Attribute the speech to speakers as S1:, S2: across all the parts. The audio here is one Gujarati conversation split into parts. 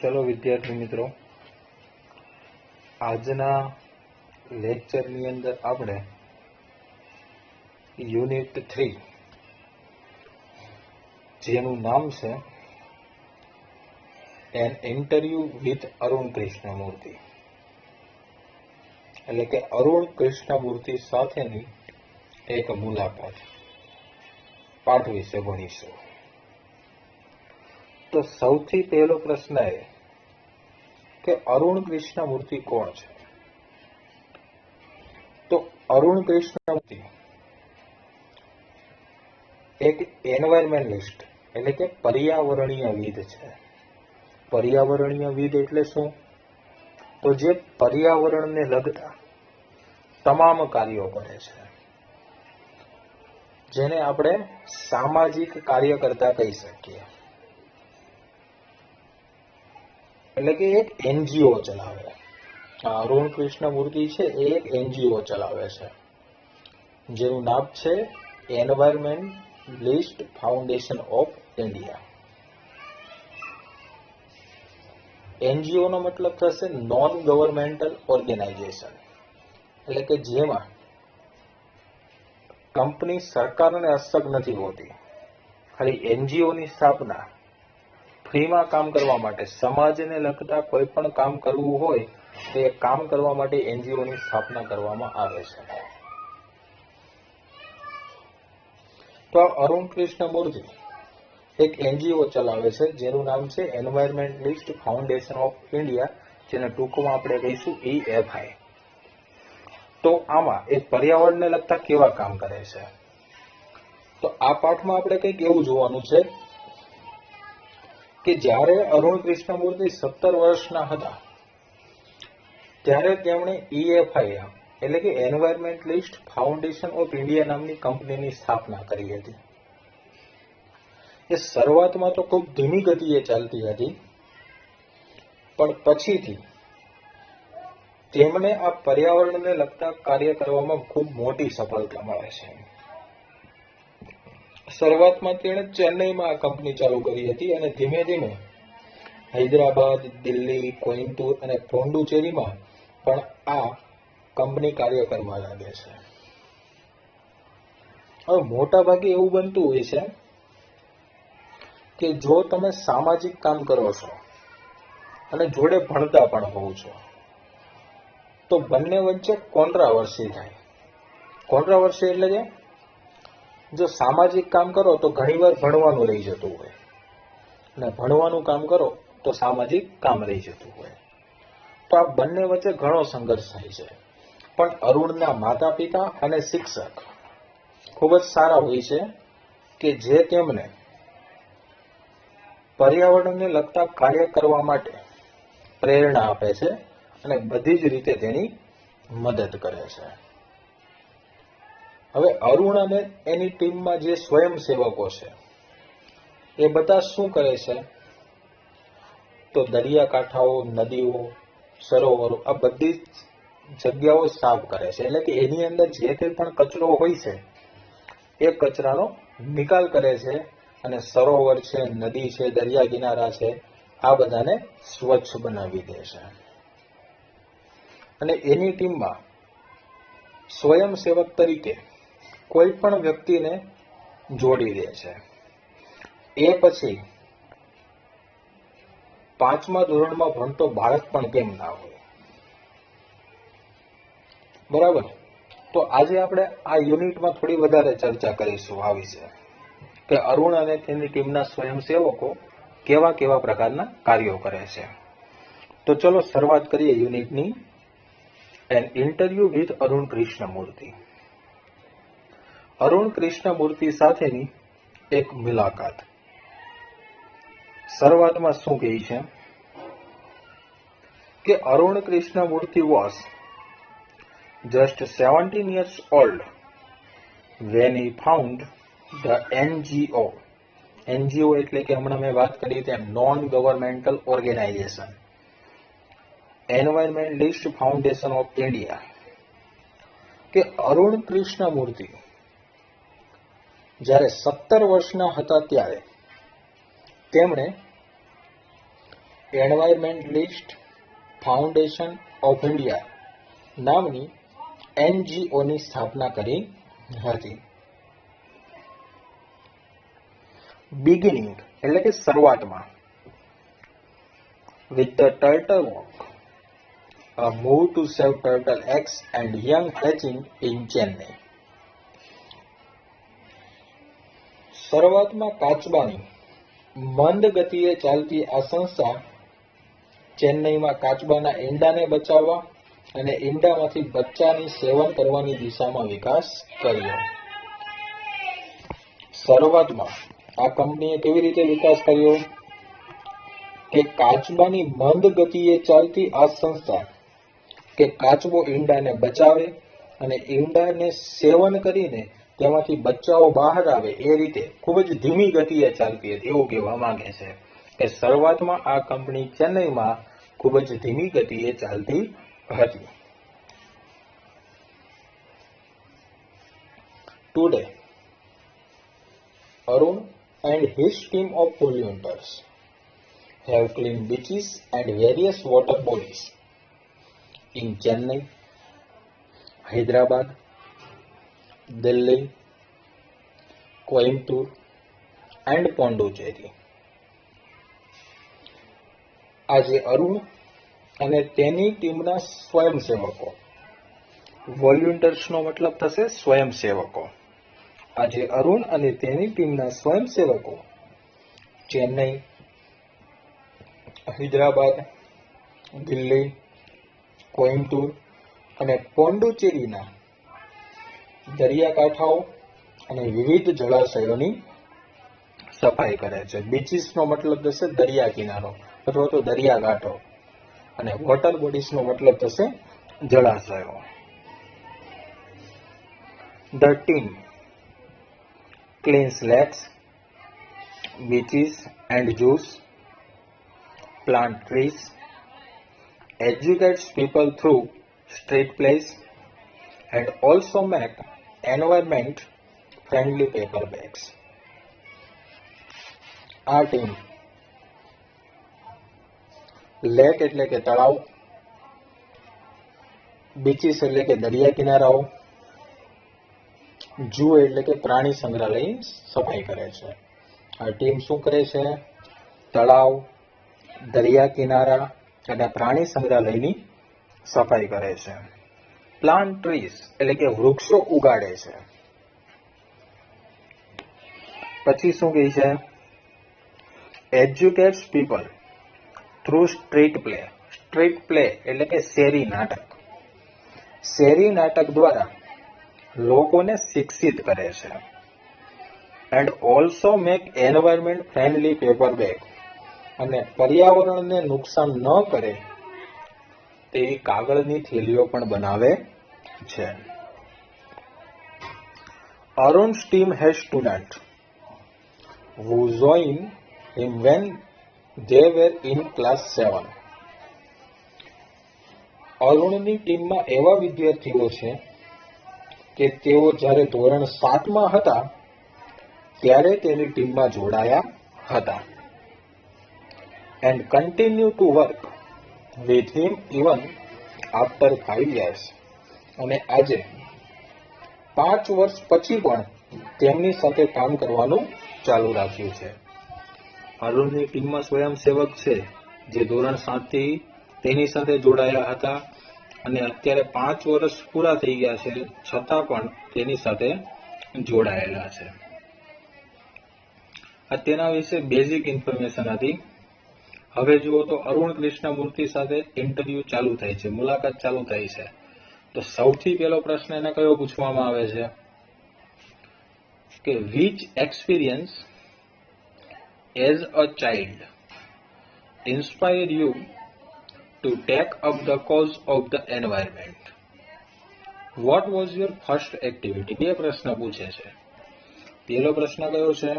S1: ચલો વિદ્યાર્થી મિત્રો, આજના લેક્ચરની અંદર આપણે યુનિટ 3 જેનું નામ છે an interview with Arun Krishnamurthy, એટલે કે અરુણ કૃષ્ણમૂર્તિ સાથેની એક મુલાકાત પાઠ વિશે ભણીશું. તો સૌથી પહેલો પ્રશ્ન એ કે અરુણ કૃષ્ણમૂર્તિ કોણ છે? તો અરુણ કૃષ્ણમૂર્તિ એક એન્વાયરમેન્ટલિસ્ટ એટલે કે પર્યાવરણીયવિદ છે. પર્યાવરણીયવિદ એટલે શું? તો જે પર્યાવરણને લગતા તમામ કાર્યો કરે છે, જેને આપણે સામાજિક કાર્યકર્તા કહી શકીએ. એટલે કે એક એનજીઓ ચલાવે. અરુણ કૃષ્ણમૂર્તિ છે એ એક એનજીઓ ચલાવે છે જેનું નામ છે environmentalist foundation of India. NGO નો મતલબ થશે નોન ગવર્મેન્ટલ ઓર્ગેનાઇઝેશન, એટલે કે જેમાં કંપની સરકારને અસર નથી હોતી. ખાલી એનજીઓની સ્થાપના ફ્રીમાં કામ કરવા માટે, સમાજને લગતા કોઈ પણ કામ કરવું હોય તો એ કામ કરવા માટે એનજીઓની સ્થાપના કરવામાં આવે છે. તો અરુણ કૃષ્ણમૂર્તિ એક એનજીઓ ચલાવે છે જેનું નામ છે એન્વાયરમેન્ટલિસ્ટ ફાઉન્ડેશન ઓફ ઇન્ડિયા, જેને ટૂંકમાં આપણે કહીશું EFI. તો આમાં એ પર્યાવરણને લગતા કેવા કામ કરે છે? તો આ પાઠમાં આપણે કંઈક એવું જોવાનું છે કે જ્યારે અરુણ કૃષ્ણમૂર્તિ 17 વર્ષના હતા ત્યારે તેમણે EFI એટલે કે એન્વાયરમેન્ટલિસ્ટ ફાઉન્ડેશન ઓફ ઇન્ડિયા નામની કંપનીની સ્થાપના કરી હતી. એ શરૂઆતમાં તો ખૂબ ધીમી ગતિએ ચાલતી હતી, પણ પછીથી તેમને આ પર્યાવરણને લગતા કાર્ય કરવામાં ખૂબ મોટી સફળતા મળે છે. શરૂઆતમાં તેણે ચેન્નઈમાં આ કંપની ચાલુ કરી હતી અને ધીમે ધીમે હૈદરાબાદ, દિલ્હી, કોઇમ્બતુર અને પોંડુચેરીમાં પણ આ કંપની કાર્ય કરવા લાગે છે. હવે મોટા ભાગે એવું બનતું હોય છે કે જો તમે સામાજિક કામ કરો છો અને જોડે ભણતા પણ હોવ છો તો બંને વચ્ચે કોન્ટ્રાવર્સી થાય. કોન્ટ્રાવર્સી એટલે કે જો સામાજિક કામ કરો તો ઘણીવાર ભણવાનું રહી જતું હોય અને ભણવાનું કામ કરો તો સામાજિક કામ રહી જતું હોય. તો આ બંને વચ્ચે ઘણો સંઘર્ષ થાય છે. પણ અરુણના માતા પિતા અને શિક્ષક ખૂબ જ સારા હોય છે કે જે તેમને પર્યાવરણને લગતા કાર્ય કરવા માટે પ્રેરણા આપે છે અને બધી જ રીતે તેની મદદ કરે છે. હવે અરુણ અને એની ટીમમાં જે સ્વયંસેવકો છે એ બધા શું કરે છે? તો દરિયાકાંઠાઓ, નદીઓ, સરોવરો આ બધી જગ્યાઓ સાફ કરે છે. એટલે કે એની અંદર જે કંઈ પણ કચરો હોય છે એ કચરાનો નિકાલ કરે છે અને સરોવર છે, નદી છે, દરિયા કિનારા છે, આ બધાને સ્વચ્છ બનાવી દે છે. અને એની ટીમમાં સ્વયંસેવક તરીકે કોઈ પણ વ્યક્તિને જોડી દે છે. એ પછી 5મા ધોરણમાં ભણતો બાળક પણ કેમ ના હોય, બરાબર? તો આજે આપણે આ યુનિટમાં થોડી વધારે ચર્ચા કરીશું આ વિશે કે અરુણ અને તેની ટીમના સ્વયંસેવકો કેવા કેવા પ્રકારના કાર્યો કરે છે. તો ચલો શરૂઆત કરીએ યુનિટની. An interview with Arun Krishnamurthy. Arun Krishnamurthy સાથેની એક મુલાકાત. શરૂઆતમાં શું કહે છે કે Arun Krishnamurthy was just 17 years old when he found the NGO. NGO એટલે કે હમણાં મેં વાત કરી તેમ non governmental organization, environmentalist foundation of India. કે અરુણ કૃષ્ણમૂર્તિ જ્યારે 17 વર્ષના હતા ત્યારે તેમણે એન્વાયરમેન્ટલિસ્ટ ફાઉન્ડેશન ઓફ ઇન્ડિયા નામની એનજીઓની સ્થાપના કરી હતી. બિગિનિંગ એટલે કે શરૂઆતમાં. With the turtle walk, a move to save turtle eggs and young hatching in Chennai. શરૂઆતમાં કાચબાની મંદ ગતિએ ચાલતી આ સંસ્થા ચેન્નઈમાં કાચબાના ઈંડાને બચાવવા અને ઈંડામાંથી બચ્ચાની સેવન કરવાની દિશામાં વિકાસ કર્યો. શરૂઆતમાં આ કંપનીએ કેવી રીતે વિકાસ કર્યો કે કાચબાની મંદ ગતિએ ચાલતી આ સંસ્થા કે કાચબો ઈંડાને બચાવે અને ઈંડાને સેવન કરીને તેમાંથી બચ્ચાઓ બહાર આવે એ રીતે ખૂબ જ ધીમી ગતિએ ચાલતી હતી એવું કહેવા માંગે છે કે શરૂઆતમાં આ કંપની ચેન્નઈમાં ખૂબ જ ધીમી ગતિએ ચાલતી હતી. Today Arun and his team of volunteers have cleaned beaches and various water bodies in Chennai, Hyderabad, Delhi, Coimbatore and Pondicherry. આજે અરુણ અને તેની ટીમના સ્વયંસેવકો, વોલ્યુન્ટર્સનો મતલબ થશે સ્વયંસેવકો. આજે અરુણ અને તેની ટીમના સ્વયંસેવકો ચેન્નઈ, હૈદરાબાદ, દિલ્હી, કોઇમ્બતુર અને પોંડુચેરીના દરિયાકાંઠાઓ અને વિવિધ જળાશયોની સફાઈ કરે છે. બીચીસનો મતલબ થશે દરિયા કિનારો અથવા તો દરિયાકાંઠો અને વોટર બોડીઝનો મતલબ થશે જળાશયો. The team cleans lakes, beaches and zoos, plant trees, educates people through street plays and also make environment friendly paper bags. આ ટીમ લેક એટલે કે તળાવ, બીચીસ એટલે કે દરિયા કિનારાઓ, જૂ એટલે કે પ્રાણી સંગ્રહાલયની સફાઈ કરે છે. આ ટીમ શું કરે છે? તળાવ, દરિયા કિનારા અને પ્રાણી સંગ્રહાલયની સફાઈ કરે છે. પ્લાન્ટ ટ્રીઝ એટલે કે વૃક્ષો ઉગાડે છે. પછી શું કહે છે? Educates people through street play. Street play એટલે કે શેરી નાટક. શેરી નાટક દ્વારા લોકોને શિક્ષિત કરે છે. And also make environment friendly paper bag, અને પર્યાવરણને નુકસાન ન કરે તેવી કાગળની થેલીઓ પણ બનાવે છે. અરુણ's team has students who joined him when they were in class 7. અરુણની ટીમમાં એવા વિદ્યાર્થીઓ છે કે તેઓ જ્યારે ધોરણ 7માં હતા ત્યારે તેની ટીમમાં જોડાયા હતા. And continue to work with him even after 5 years. અને આજે 5 વર્ષ પછી પણ તેમની સાથે કામ કરવાનું ચાલુ રાખ્યું છે. અરુણની ટીમમાં સ્વયંસેવક છે જે ધોરણ 7 થી તેની સાથે જોડાયા હતા અને અત્યારે 5 વર્ષ પૂરા થઈ ગયા છે છતાં પણ તેની સાથે જોડાયેલા છે. આ તેના વિશે બેઝિક ઇન્ફોર્મેશન હતી. હવે જુઓ તો અરુણ કૃષ્ણમૂર્તિ સાથે ઇન્ટરવ્યુ ચાલુ થાય છે, મુલાકાત ચાલુ થાય છે. તો સૌથી પહેલો પ્રશ્ન એને કયો પૂછવામાં આવે છે કે which experience as a child inspired you to take up the cause of the environment? What was your first activity? બે પ્રશ્ન પૂછે છે. પહેલો પ્રશ્ન કયો છે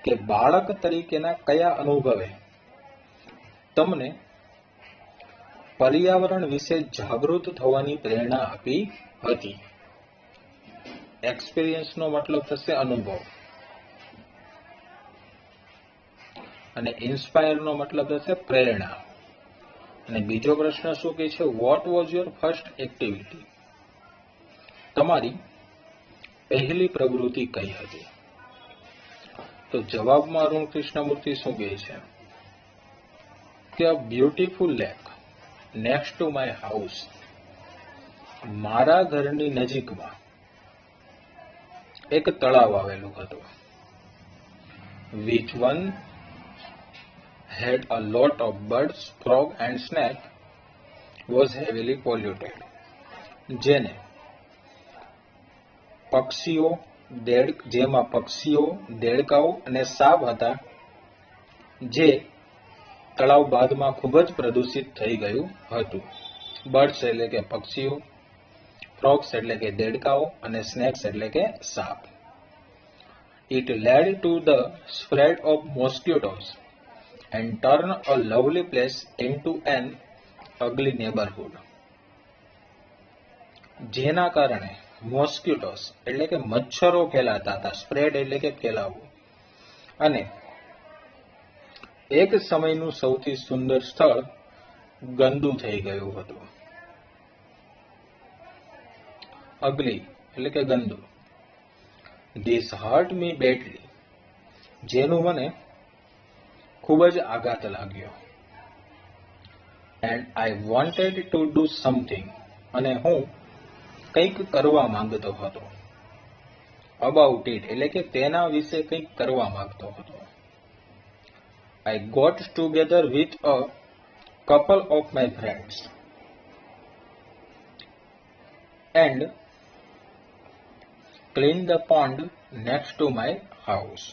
S1: કે બાળક તરીકેના કયા અનુભવે તમને પર્યાવરણ વિશે જાગૃત થવાની પ્રેરણા આપી હતી? એક્સપિરિયન્સ નો મતલબ થશે અનુભવ અને ઇન્સ્પાયર નો મતલબ થશે પ્રેરણા. અને બીજો પ્રશ્ન શું કહે છે, what was your first activity? તમારી પહેલી પ્રવૃત્તિ કઈ હતી? તો જવાબમાં અરુણ કૃષ્ણમૂર્તિ શું કહે છે કે a beautiful lake next to my house, મારા ઘરની નજીકમાં એક તળાવ આવેલું હતું. which one had a lot of birds, frog and snake, was heavily polluted. જેને પક્ષીઓ, જેમાં પક્ષીઓ, દેડકાઓ અને સાપ હતા, જે તળાવ બાદમાં ખૂબ જ પ્રદૂષિત થઈ ગયું હતું. બર્ડ્સ એટલે કે પક્ષીઓ, ફ્રોગ્સ એટલે કે દેડકાઓ અને સ્નેક્સ એટલે કે સાપ. It led to the spread of mosquitoes and turned a lovely place into an ugly neighborhood. જેના કારણે મોસ્કિટોસ એટલે કે મચ્છરો ફેલાતા હતા, સ્પ્રેડ એટલે કે ફેલાવવું, અને એક સમયનું સૌથી સુંદર સ્થળ ગંદુ થઈ ગયું હતું. અગલી એટલે કે ગંદુ. This hurt me badly, જેનું મને ખૂબ જ આઘાત લાગ્યો. And I wanted to do something, અને હું કંઈક કરવા માંગતો હતો. About it એટલે કે તેના વિશે કંઈક કરવા માંગતો હતો. I got together with a couple of my friends and clean the pond next to my house.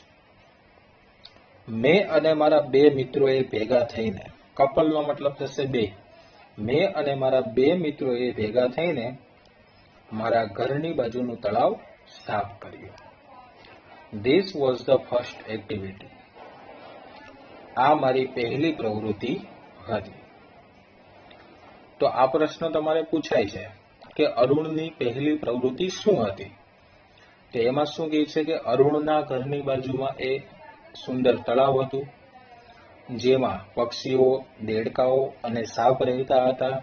S1: મેં અને મારા બે મિત્રોએ ભેગા થઈને, કપલનો મતલબ થશે બે, મેં અને મારા બે મિત્રોએ ભેગા થઈને મારા ઘરની બાજુનું તળાવ સાફ કર્યું. This was the first activity. આ મારી પહેલી પ્રવૃત્તિ હતી. તો આ પ્રશ્ન તમારે પૂછાય છે કે અરુણની પહેલી પ્રવૃત્તિ શું હતી? તો એમાં શું કહે છે કે અરુણના ઘરની બાજુમાં એક સુંદર તળાવ હતું, જેમાં પક્ષીઓ, દેડકાઓ અને સાપ રહેતા હતા.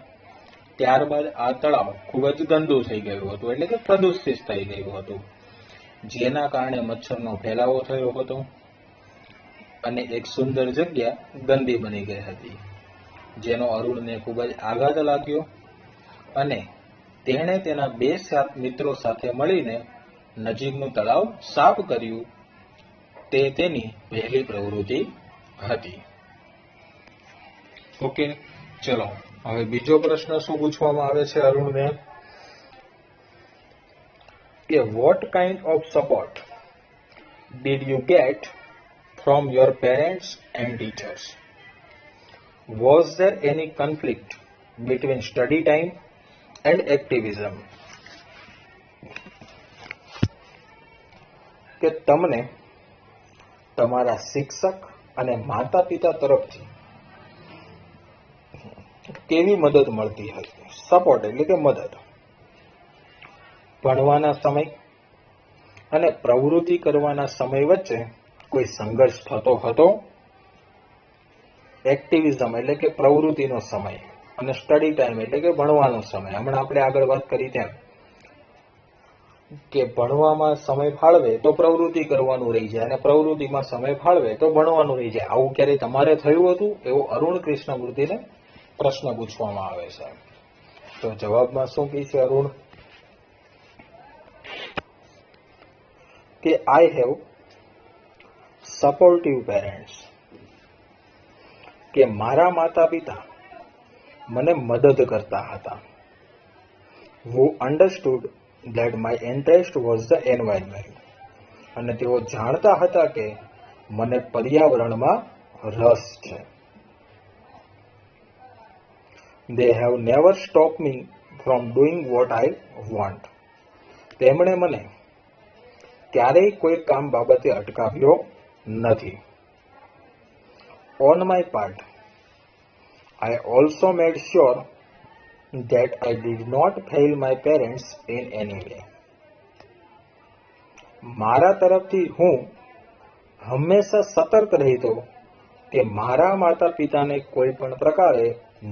S1: ત્યારબાદ આ તળાવ ખૂબ જ ગંદુ થઈ ગયું હતું, એટલે કે પ્રદૂષિત થઈ ગયું હતું, જેના કારણે મચ્છરનો ફેલાવો થયો હતો અને એક સુંદર જગ્યા ગંદી બની ગઈ હતી, જેનો અરુણને ખૂબ જ આઘાત લાગ્યો અને તેણે તેના બે મિત્રો સાથે મળીને નજીકનું તળાવ સાફ કર્યું. તે તેની પહેલી પ્રવૃત્તિ હતી. ઓકે, ચલો હવે બીજો પ્રશ્ન શું પૂછવામાં આવે છે અરુણને કે what kind of support did you get from your parents and teachers? Was there any conflict between study time and activism? કે તમને તમારા શિક્ષક અને માતા પિતા તરફથી કેવી મદદ મળતી હતી? સપોર્ટ એટલે કે મદદ. ભણવાના સમય અને પ્રવૃત્તિ કરવાના સમય વચ્ચે કોઈ સંઘર્ષ થતો હતો? એક્ટિવિઝમ એટલે કે પ્રવૃત્તિનો સમય અને સ્ટડી ટાઈમ એટલે કે ભણવાનો સમય. હમણાં આપણે આગળ વાત કરી તેમ કે ભણવામાં સમય ફાળવે તો પ્રવૃત્તિ કરવાનું રહી જાય અને પ્રવૃત્તિમાં સમય ફાળવે તો ભણવાનું રહી જાય. આવું ક્યારેય તમારે થયું હતું? એવો અરુણ કૃષ્ણમૂર્તિને પ્રશ્ન પૂછવામાં આવે છે. તો જવાબમાં શું કહે છે અરુણ કે આઈ હેવ સપોર્ટિવ પેરેન્ટ્સ, કે મારા માતા પિતા મને મદદ કરતા હતા. who understood that my interest was the environment, અને તેઓ જાણતા હતા કે મને પર્યાવરણમાં રસ છે. they have never stopped me from doing what I want, તેમણે મને ક્યારેય કોઈ કામ બાબતે અટકાવ્યો નથી. On my part, I also made sure that I did not fail my parents in any way. મારા તરફથી હું હંમેશા સતર્ક રહેતો કે મારા માતા પિતાને કોઈ પણ પ્રકારે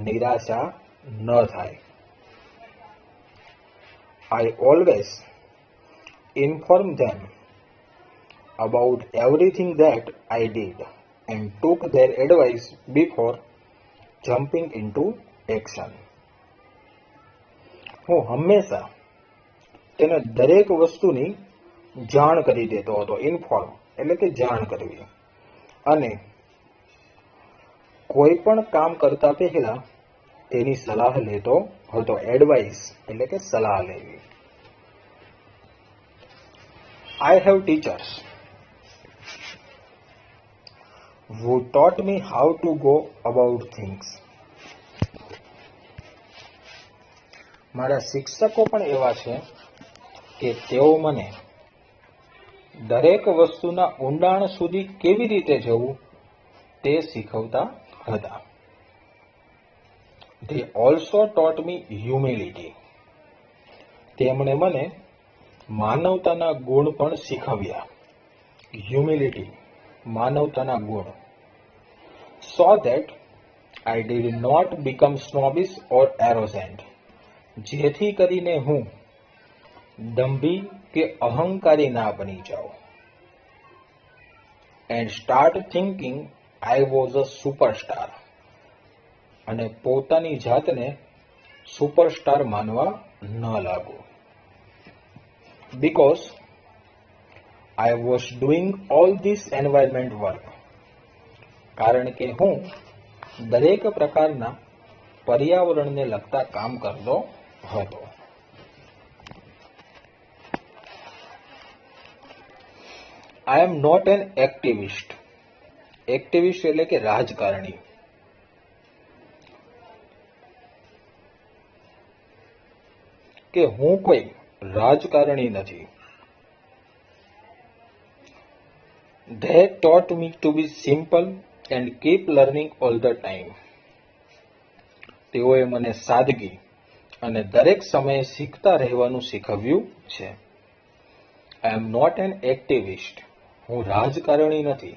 S1: નિરાશા ન થાય. I always inform them about everything that I did and took their advice before jumping into action. હું હંમેશા તેને દરેક વસ્તુની જાણ કરી દેતો હતો. ઇન્ફોર્મ એટલે કે જાણ કરવી, અને કોઈ પણ કામ કરતા પહેલા તેની સલાહ લેતો હતો. એડવાઇસ એટલે કે સલાહ લેવી. I have teachers who taught me how to go about things. મારા શિક્ષકો પણ એવા છે કે તેઓ મને દરેક વસ્તુના ઊંડાણ સુધી કેવી રીતે જવું તે શીખવતા હતા. They also taught me humility. તેમણે મને માનવતાના ગુણ પણ શીખવ્યા. હ્યુમિલિટી, માનવતાના ગુણ. So that I did not become snobbish or arrogant. જેથી કરીને હું દંભી કે અહંકારી ના બની જાઉં. And start thinking I was a superstar. અને પોતાની જાતને સુપરસ્ટાર માનવા ન લાગુ. Because I was doing all this environment work. કારણ કે હું દરેક પ્રકારના પર્યાવરણને લગતા કામ કરતો હતો. I am not an activist. Activist એટલે કે રાજકારણી. કે હું કોઈ રાજકારણી નથી. They taught me to be simple and keep learning all the time. તેઓએ મને સાદગી અને દરેક સમયે શીખતા રહેવાનું શીખવ્યું છે. I am not an activist. હું રાજકારણી નથી.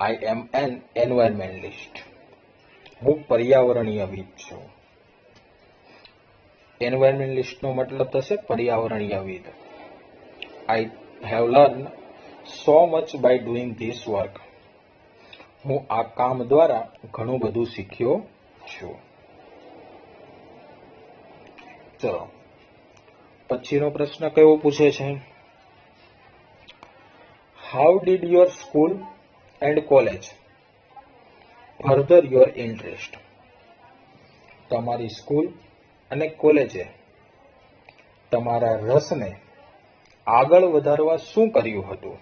S1: I am an environmentalist. હું પર્યાવરણીયવિદ છું. એન્વાયરમેન્ટલિસ્ટનો મતલબ થશે પર્યાવરણીયવિદ. I have learned so much by doing this work. હું આ કામ દ્વારા ઘણું બધું શીખ્યો છું. ચલો પછીનો પ્રશ્ન કેવો પૂછે છે? How did your school and college further your interest? તમારી સ્કૂલ અને કોલેજે તમારા રસને આગળ વધારવા શું કર્યું હતું?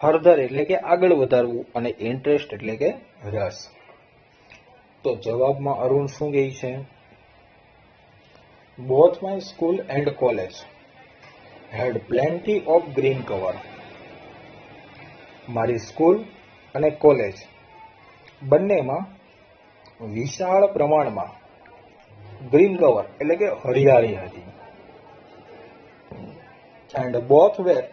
S1: ફર્ધર એટલે કે આગળ વધારવું અને ઇન્ટરેસ્ટ એટલે કે રસ. તો જવાબમાં અરુણ શું કહે છે? Both my school and college had plenty of green cover. મારી સ્કૂલ અને કોલેજ બંનેમાં વિશાળ પ્રમાણમાં ગ્રીન કવર એટલે કે હરિયાળી હતી. And both were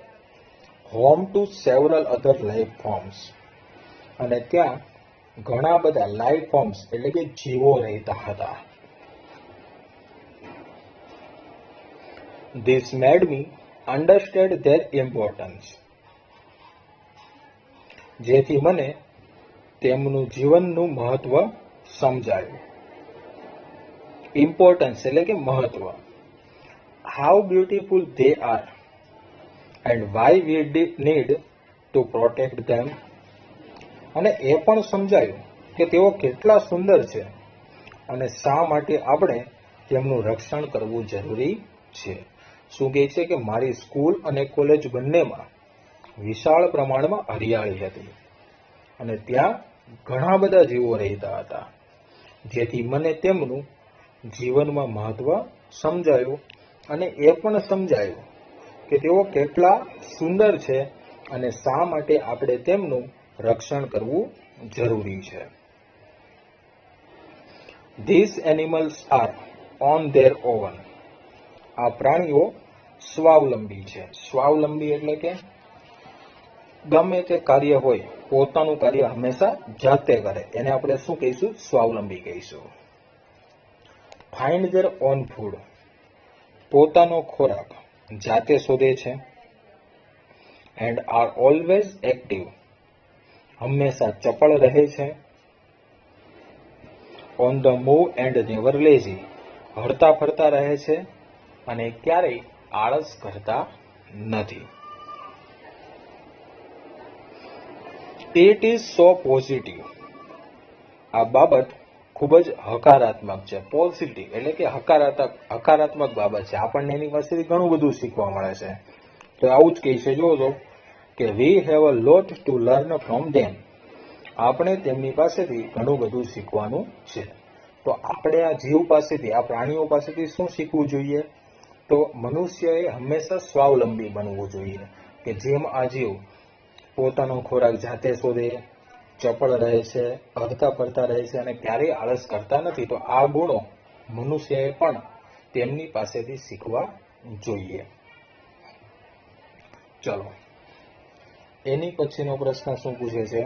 S1: home to several other life forms. અને ત્યાં ઘણા બધા લાઈફ ફોર્મ્સ એટલે કે જીવો રહેતા હતા. This made me understand their importance. જેથી મને તેમનું જીવનનું મહત્વ સમજાયું. ઇમ્પોર્ટન્સ એટલે કે મહત્વ. How beautiful they are and why we need to protect them. અને એ પણ સમજાયું કે તેઓ કેટલા સુંદર છે અને શા માટે આપણે તેમનું રક્ષણ કરવું જરૂરી છે. શું કહે છે કે મારી સ્કૂલ અને કોલેજ બંનેમાં વિશાળ પ્રમાણમાં હરિયાળી હતી અને ત્યાં ઘણા બધા જીવો રહેતા હતા, જેથી મને તેમનું જીવનમાં મહત્વ સમજાયું અને એ પણ સમજાયું કે તેઓ કેટલા સુંદર છે અને શા માટે આપણે તેમનું રક્ષણ કરવું જરૂરી છે. These animals are on their own. આ પ્રાણીઓ સ્વાવલંબી છે. સ્વાવલંબી એટલે કે ગમે તે કાર્ય હોય પોતાનું કાર્ય હંમેશા જાતે કરે એને આપણે શું કહીશું? સ્વાવલંબી કહીશું. ફાઇન્ડ ધેર ઓન ફૂડ, પોતાનો ખોરાક જાતે શોધે છે. એન્ડ આર ઓલવેઝ એક્ટિવ, હંમેશા ચપળ રહે છે. On the move and never lazy, હરતા ફરતા રહે છે અને ક્યારેય આળસ કરતા નથી. ઇટ ઇઝ સો પોઝિટિવ, આ બાબત ખૂબ જ હકારાત્મક છે. પોઝિટિવ એટલે કે હકારાત્મક બાબત છે. આપણને એની પાસેથી ઘણું બધું શીખવા મળે છે. તો આવું જ કહે છે. જોજો કે we have a lot to learn from them, આપણે તેમની પાસેથી ઘણું બધું શીખવાનું છે. તો આપણે આ જીવ પાસેથી, આ પ્રાણીઓ પાસેથી શું શીખવું જોઈએ? તો મનુષ્યએ હંમેશા સ્વાવલંબી બનવું જોઈએ. કે જેમ આ જીવ પોતાનો ખોરાક જાતે શોધે, ચપળ રહે છે, હરતા ફરતા રહે છે અને ક્યારેય આળસ કરતા નથી, તો આ ગુણો મનુષ્યએ પણ તેમની પાસેથી શીખવા જોઈએ. ચલો, એની પછીનો પ્રશ્ન શું પૂછે છે?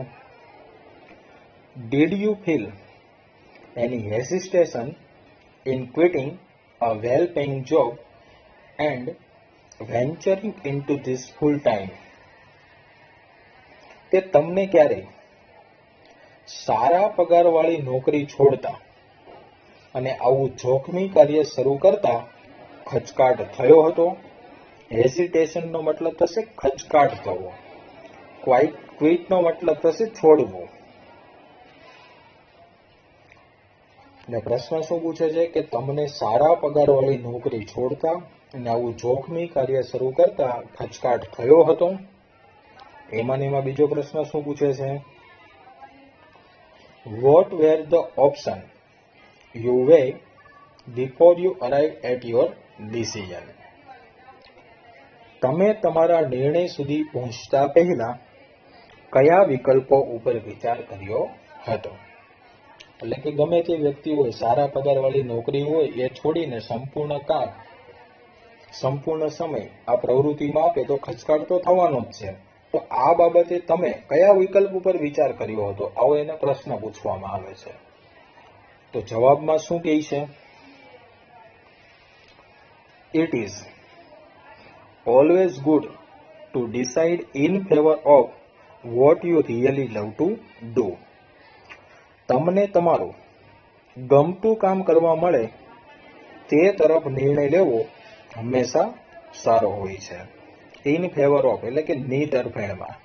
S1: Did you feel any hesitation in quitting a well-paying job and venturing into this full time? કે તમને ક્યારેય સારા પગારવાળી નોકરી છોડતા અને આવું જોખમી કાર્ય શરૂ કરતા ખચકાટ થયો હતો? હેસિટેશનનો મતલબ થશે ખચકાટ થવો, ક્વિટનો મતલબ થશે છોડવું. ને પ્રશ્ન શું પૂછે છે કે તમને સારા પગારવાળી નોકરી છોડતા અને આવું જોખમી કાર્ય શરૂ કરતા ખચકાટ થયો હતો? એમાં બીજો પ્રશ્ન શું પૂછે છે? What were the option you weigh before you arrive at your decision? તમે તમારા નિર્ણય સુધી પહોંચતા પહેલા કયા વિકલ્પો ઉપર વિચાર કર્યો હતો? એટલે કે ગમે તે વ્યક્તિ હોય, સારા પગારવાળી નોકરી હોય, એ છોડીને સંપૂર્ણ સમય આ પ્રવૃત્તિમાં આપે તો ખચકાટ તો થવાનો જ છે. તો આ બાબતે તમે કયા વિકલ્પ ઉપર વિચાર કર્યો હતો? આવો એને પ્રશ્ન પૂછવામાં આવે છે. તો જવાબમાં શું કહે છે? It is always good to decide in favor of what you really love to do. તમને તમારું ગમતું કામ કરવા મળે તે તરફ નિર્ણય લેવો હંમેશા સારો હોય છે. ઇન ફેવર ઓફ એટલે કે ની તરફેણમાં.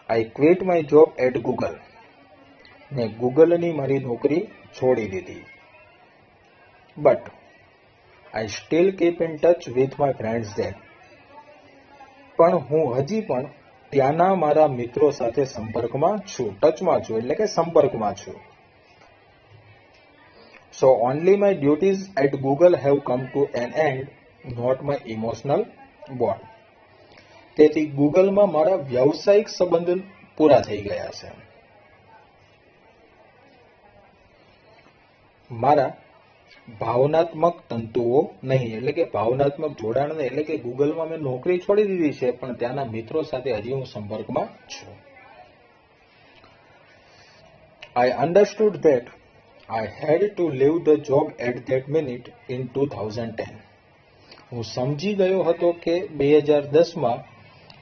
S1: I quit my job at Google, ને ગૂગલની મારી નોકરી છોડી દીધી. But I still keep in touch with my friends there. પણ હું હજી પણ ત્યાંના મારા મિત્રો સાથે ટચમાં છું એટલે કે સંપર્કમાં છું. So only my duties at Google have come to an end, not my emotional bond. તેથી ગૂગલમાં મારા વ્યવસાયિક સંબંધ પૂરા થઈ ગયા છે. મારા ભાવનાત્મક તંતુઓ નહીં, એટલે કે ભાવનાત્મક જોડાણ નહીં. એટલે કે ગૂગલમાં મેં નોકરી છોડી દીધી છે પણ ત્યાંના મિત્રો સાથે હજી હું સંપર્કમાં છું. I understood that I had to leave the job at that minute in 2010. હું સમજી ગયો હતો કે 2010માં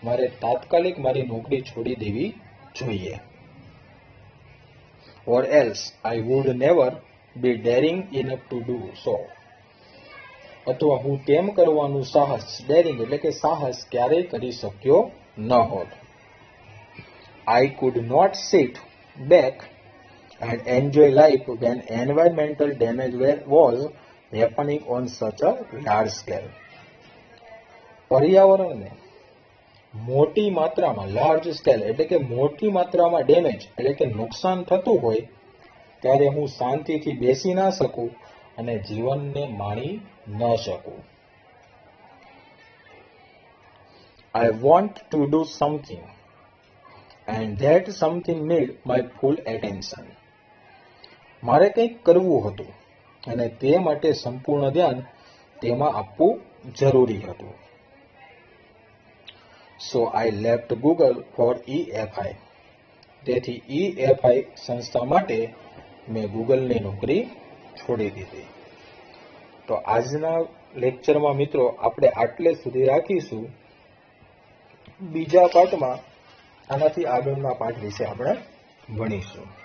S1: મારે તાત્કાલિક મારી નોકરી છોડી દેવી જોઈએ. Or else I would never be daring enough to do so. અથવા હું તેમ કરવાનું ડેરિંગ એટલે કે સાહસ ક્યારેય કરી શક્યો ન હોત. I could not sit back and enjoy life when environmental damage was happening on such a large scale. પર્યાવરણને મોટી માત્રામાં, લાર્જ સ્કેલ એટલે કે મોટી માત્રામાં ડેમેજ એટલે કે નુકસાન થતું હોય ત્યારે હું શાંતિથી બેસી ના શકું અને જીવનને માણી ન શકું. I want to do something and that something need my full attention. મારે કંઈક કરવું હતું અને તે માટે સંપૂર્ણ ધ્યાન તેમાં આપવું જરૂરી હતું. So I left Google for EFI. તેથી EFI સંસ્થા માટે મેં ગૂગલની નોકરી છોડી દીધી. તો આજના લેક્ચરમાં મિત્રો આપણે આટલે સુધી રાખીશું. બીજા પાઠમાં આનાથી આગળના પાઠ વિશે આપણે ભણીશું.